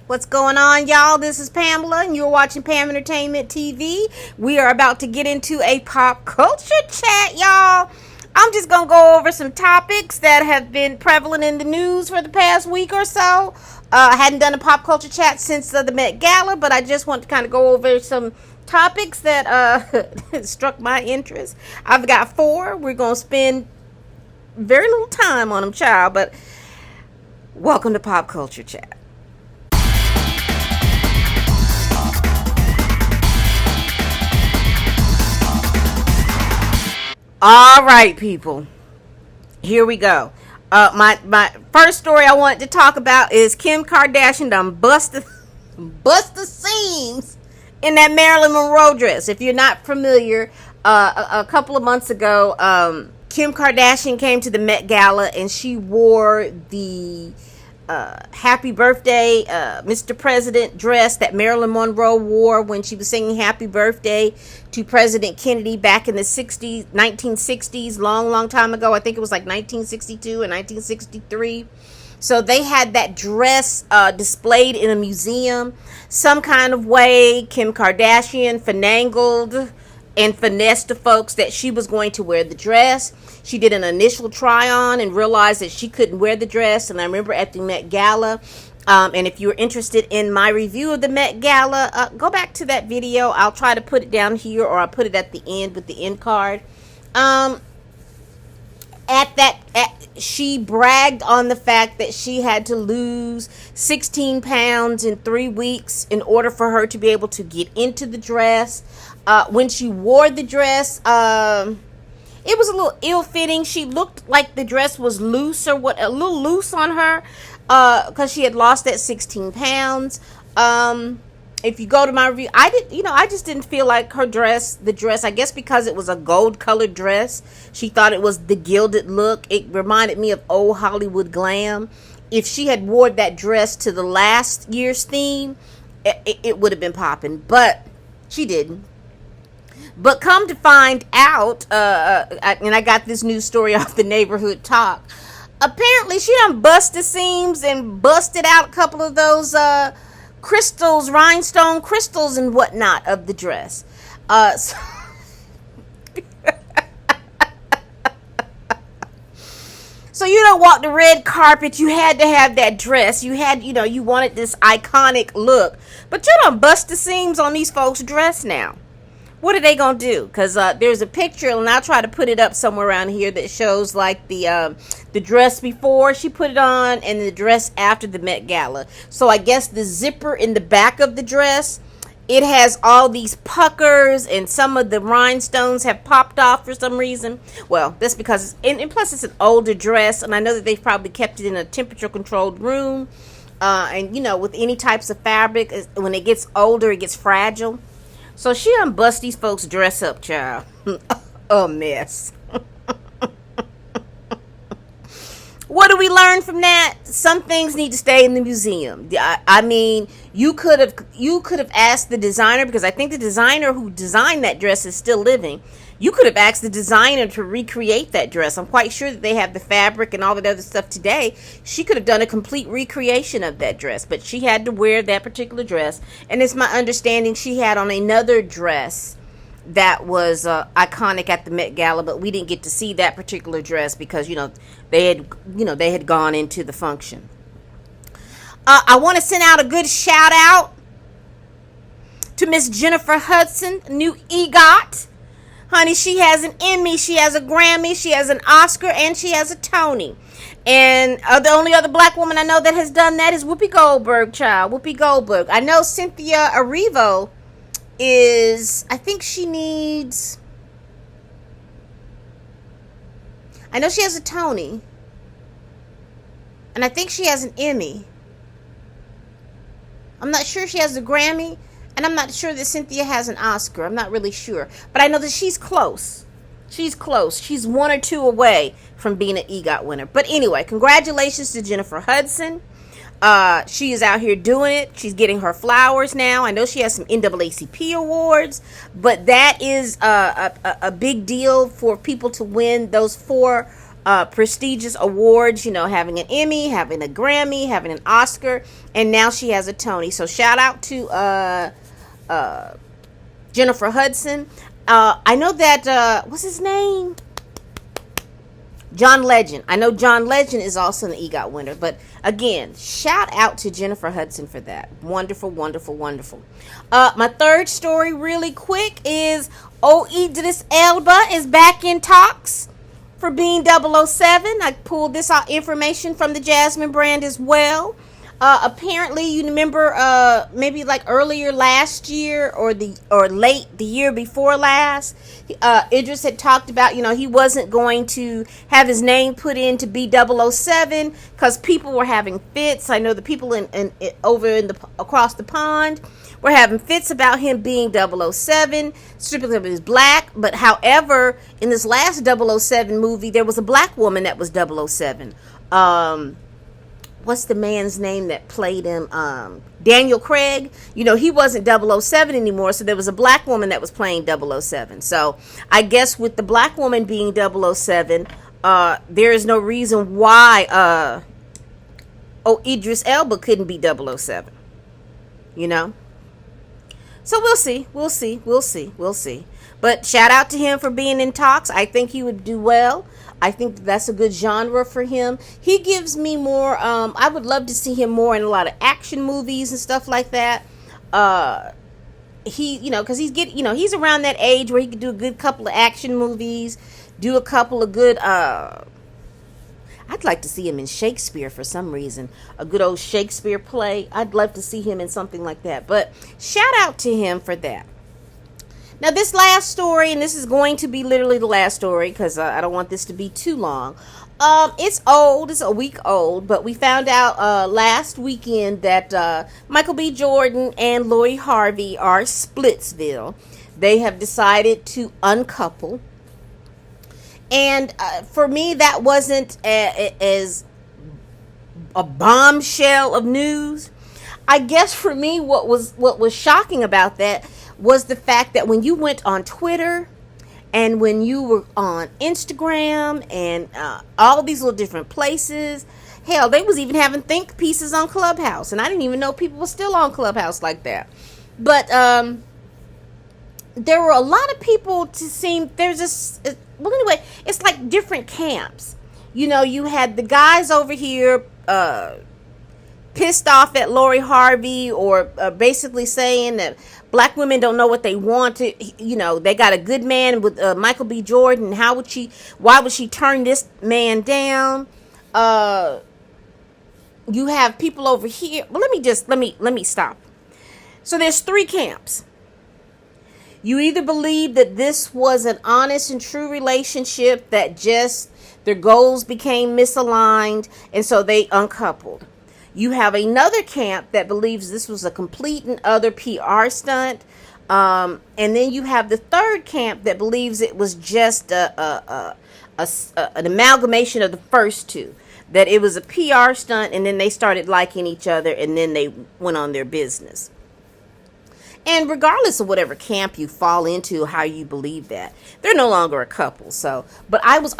What's going on, y'all? This is Pamela, and you're watching Pam Entertainment TV. We are about to get into a pop culture chat, y'all. I'm just going to go over some topics that have been prevalent in the news for the past week or so. I hadn't done a pop culture chat since the Met Gala, but I just want to kind of go over some topics that struck my interest. I've got 4. We're going to spend very little time on them, child, but welcome to Pop Culture Chat. All right, people. Here we go. My first story I wanted to talk about is Kim Kardashian done bust the seams in that Marilyn Monroe dress. If you're not familiar, a couple of months ago, Kim Kardashian came to the Met Gala and she wore the Happy Birthday, Mr. President dress that Marilyn Monroe wore when she was singing Happy Birthday to President Kennedy back in the 1960s, long time ago. I think it was like 1962 and 1963. So they had that dress displayed in a museum. Some kind of way, Kim Kardashian finagled and finessed the folks that she was going to wear the dress. She did an initial try on and realized that she couldn't wear the dress. And I remember at the Met Gala, and if you're interested in my review of the Met Gala, go back to that video. I'll try to put it down here, or I'll put it at the end with the end card. She bragged on the fact that she had to lose 16 pounds in 3 weeks in order for her to be able to get into the dress. When she wore the dress, it was a little ill-fitting. She looked like the dress was loose a little loose on her, because she had lost that 16 pounds. If you go to my review, I just didn't feel like the dress, I guess because it was a gold colored dress, she thought it was the gilded look. It reminded me of old Hollywood glam. If she had worn that dress to the last year's theme, it would have been popping, but she didn't. But come to find out, and I got this news story off the Neighborhood Talk. Apparently, she done busted seams and busted out a couple of those crystals, rhinestone crystals and whatnot of the dress. So you don't walk the red carpet. You had to have that dress. You wanted this iconic look. But you done bust the seams on these folks' dress now. What are they gonna do? Because there's a picture, and I'll try to put it up somewhere around here, that shows like the dress before she put it on and the dress after the Met Gala. So I guess the zipper in the back of the dress, it has all these puckers, and some of the rhinestones have popped off for some reason. Well, that's because and plus it's an older dress, and I know that they've probably kept it in a temperature controlled room. And with any types of fabric, when it gets older, it gets fragile. So she done bust these folks' dress up, child. A mess. What do we learn from that? Some things need to stay in the museum. I mean, you could have asked the designer, because I think the designer who designed that dress is still living. You could have asked the designer to recreate that dress. I'm quite sure that they have the fabric and all that other stuff today. She could have done a complete recreation of that dress, but she had to wear that particular dress. And it's my understanding she had on another dress that was iconic at the Met Gala, but we didn't get to see that particular dress because they had gone into the function. I want to send out a good shout out to Miss Jennifer Hudson, new EGOT. Honey, she has an Emmy, she has a Grammy, she has an Oscar, and she has a Tony. And the only other black woman I know that has done that is Whoopi Goldberg, child. Whoopi Goldberg. I know Cynthia Erivo I think she needs, I know she has a Tony. And I think she has an Emmy. I'm not sure she has a Grammy. And I'm not sure that Cynthia has an Oscar. I'm not really sure. But I know that she's close. She's close. She's 1 or 2 away from being an EGOT winner. But anyway, congratulations to Jennifer Hudson. She is out here doing it. She's getting her flowers now. I know she has some NAACP awards. But that is a big deal for people to win those 4 prestigious awards, you know, having an Emmy, having a Grammy, having an Oscar, and now she has a Tony. So shout out to Jennifer Hudson. I know that, what's his name? John Legend. I know John Legend is also an EGOT winner. But again, shout out to Jennifer Hudson for that. Wonderful, wonderful, wonderful. My third story really quick is Idris Elba is back in talks for being 007. I pulled this out information from the Jasmine brand as well. Apparently, you remember, maybe like earlier last year or late the year before last, Idris had talked about, you know, he wasn't going to have his name put in to be 007 because people were having fits. I know the people across the pond were having fits about him being 007, strictly because he was black. But however, in this last 007 movie, there was a black woman that was 007. What's the man's name that played him? Daniel Craig. You know, he wasn't 007 anymore, so there was a black woman that was playing 007. So I guess with the black woman being 007, there is no reason why Idris Elba couldn't be 007. You know? So we'll see. But shout out to him for being in talks. I think he would do well. I think that's a good genre for him. He gives me more, I would love to see him more in a lot of action movies and stuff like that. Because he's around that age where he could do a good couple of action movies, do a couple of good, I'd like to see him in Shakespeare for some reason. A good old Shakespeare play. I'd love to see him in something like that. But shout out to him for that. Now, this last story, and this is going to be literally the last story because I don't want this to be too long. It's old. It's a week old. But we found out last weekend that Michael B. Jordan and Lori Harvey are Splitsville. They have decided to uncouple. And for me, that wasn't as a bombshell of news. I guess for me, what was shocking about that was the fact that when you went on Twitter and when you were on Instagram and all these little different places, hell, they was even having think pieces on Clubhouse, and I didn't even know people were still on Clubhouse like that. But there were a lot of people well, anyway, it's like different camps. You know, you had the guys over here pissed off at Lori Harvey, or basically saying that black women don't know what they want. You know, they got a good man with Michael B. Jordan. Why would she turn this man down? You have people over here. Well, let me stop. So there's three camps. You either believe that this was an honest and true relationship, that just their goals became misaligned, and so they uncoupled. You have another camp that believes this was a complete and utter PR stunt. And then you have the third camp that believes it was just an amalgamation of the first two. That it was a PR stunt, and then they started liking each other, and then they went on their business. And regardless of whatever camp you fall into, how you believe that, they're no longer a couple. So, but I was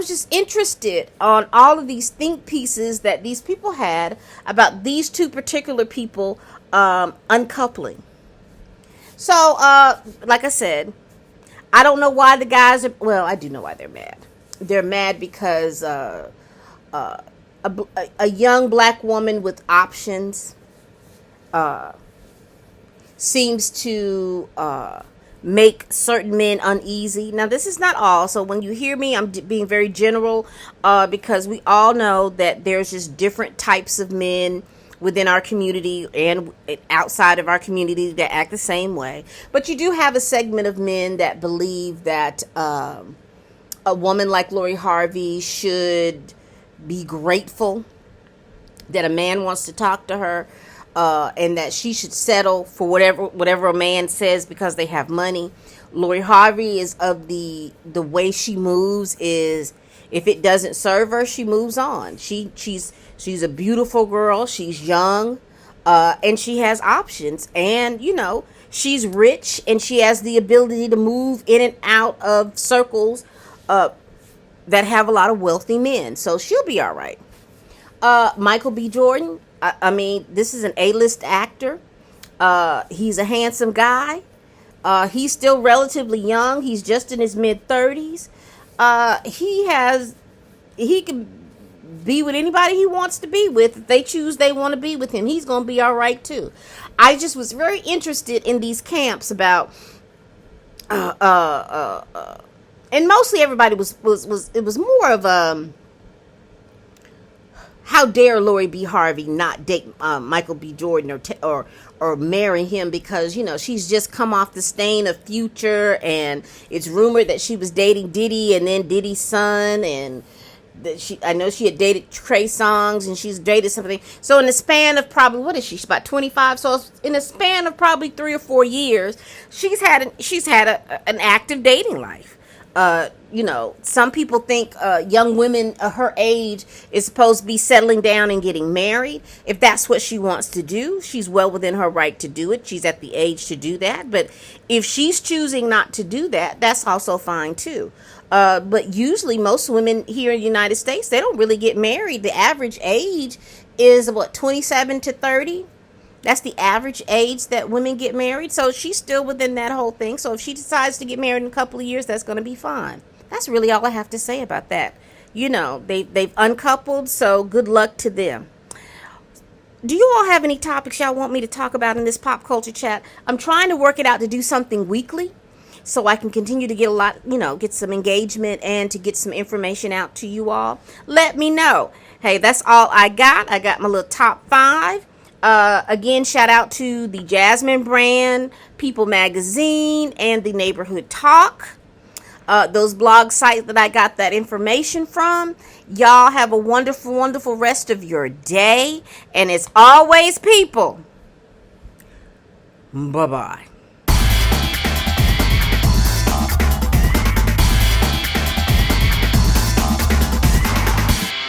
just interested on all of these think pieces that these people had about these two particular people uncoupling. So, like I said, I don't know why the guys are. Well, I do know why they're mad. They're mad because a young black woman with options seems to make certain men uneasy. Now, this is not all. So when you hear me, I'm being very general because we all know that there's just different types of men within our community and outside of our community that act the same way. But you do have a segment of men that believe that a woman like Lori Harvey should be grateful that a man wants to talk to her. And that she should settle for whatever a man says because they have money. Lori Harvey is of the way she moves is, if it doesn't serve her, she moves on. She's a beautiful girl. She's young, and she has options. And you know, she's rich, and she has the ability to move in and out of circles that have a lot of wealthy men. So she'll be all right. Michael B. Jordan, I mean, this is an A-list actor. He's a handsome guy. He's still relatively young. He's just in his mid-30s. He can be with anybody he wants to be with. If they choose they want to be with him, he's going to be all right too. I just was very interested in these camps about and mostly everybody was it was more of how dare Lori B. Harvey not date Michael B. Jordan or marry him, because she's just come off the stain of Future, and it's rumored that she was dating Diddy and then Diddy's son, and that I know she had dated Trey Songz, and she's dated something. So in the span of probably, what is she? She's about 25. So in the span of probably 3 or 4 years, she's had an active dating life. Some people think young women her age is supposed to be settling down and getting married. If that's what she wants to do, she's well within her right to do it. She's at the age to do that. But if she's choosing not to do that, that's also fine too. But usually most women here in the United States, they don't really get married. The average age is 27 to 30. That's the average age that women get married. So she's still within that whole thing. So if she decides to get married in a couple of years, that's going to be fine. That's really all I have to say about that. They've uncoupled, so good luck to them. Do you all have any topics y'all want me to talk about in this pop culture chat? I'm trying to work it out to do something weekly, so I can continue to get get some engagement and to get some information out to you all. Let me know. Hey, that's all I got. I got my little top 5. Again, shout out to the Jasmine brand, People Magazine, and the Neighborhood Talk. Those blog sites that I got that information from. Y'all have a wonderful, wonderful rest of your day. And as always, people, bye-bye.